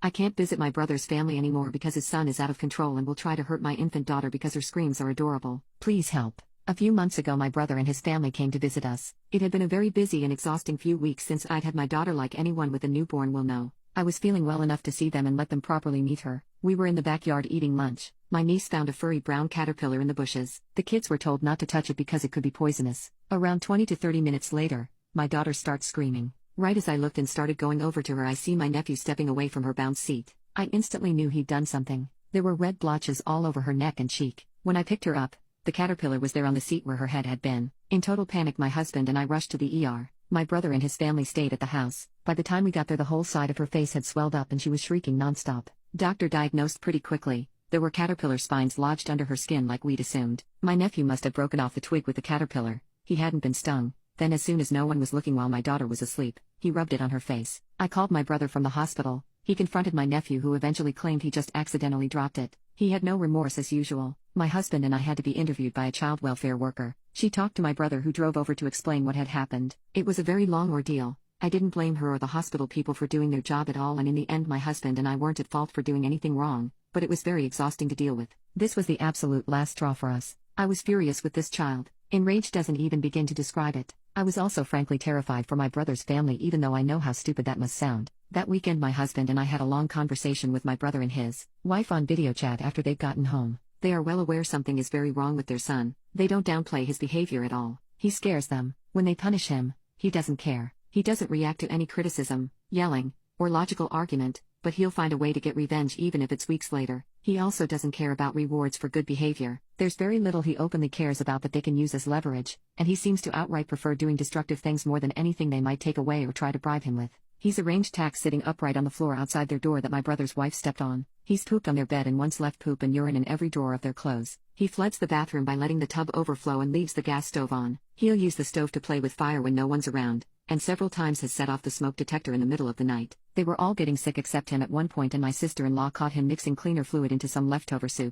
I can't visit my brother's family anymore because his son is out of control and will try to hurt my infant daughter because her screams are adorable. Please help. A few months ago my brother and his family came to visit us. It had been a very busy and exhausting few weeks since I'd had my daughter, like anyone with a newborn will know. I was feeling well enough to see them and let them properly meet her. We were in the backyard eating lunch. My niece found a furry brown caterpillar in the bushes. The kids were told not to touch it because it could be poisonous. Around 20 to 30 minutes later, my daughter starts screaming. Right as I looked and started going over to her, I see my nephew stepping away from her bounce seat. I instantly knew he'd done something. There were red blotches all over her neck and cheek. When I picked her up, the caterpillar was there on the seat where her head had been. In total panic, my husband and I rushed to the ER. My brother and his family stayed at the house. By the time we got there, the whole side of her face had swelled up and she was shrieking nonstop. Doctor diagnosed pretty quickly. There were caterpillar spines lodged under her skin like we'd assumed. My nephew must have broken off the twig with the caterpillar. He hadn't been stung. Then, as soon as no one was looking while my daughter was asleep, he rubbed it on her face. I called my brother from the hospital. He confronted my nephew, who eventually claimed he just accidentally dropped it. He had no remorse as usual. My husband and I had to be interviewed by a child welfare worker. She talked to my brother, who drove over to explain what had happened. It was a very long ordeal. I didn't blame her or the hospital people for doing their job at all, and in the end my husband and I weren't at fault for doing anything wrong, but it was very exhausting to deal with. This was the absolute last straw for us. I was furious with this child. Enraged doesn't even begin to describe it. I was also frankly terrified for my brother's family, even though I know how stupid that must sound. That weekend my husband and I had a long conversation with my brother and his wife on video chat after they'd gotten home. They are well aware something is very wrong with their son. They don't downplay his behavior at all. He scares them. When they punish him, he doesn't care. He doesn't react to any criticism, yelling, or logical argument, but he'll find a way to get revenge even if it's weeks later. He also doesn't care about rewards for good behavior. There's very little he openly cares about that they can use as leverage, and he seems to outright prefer doing destructive things more than anything they might take away or try to bribe him with. He's arranged Tax sitting upright on the floor outside their door that my brother's wife stepped on. He's pooped on their bed and once left poop and urine in every drawer of their clothes. He floods the bathroom by letting the tub overflow and leaves the gas stove on. He'll use the stove to play with fire when no one's around, and several times has set off the smoke detector in the middle of the night. They were all getting sick except him at one point, and my sister-in-law caught him mixing cleaner fluid into some leftover soup.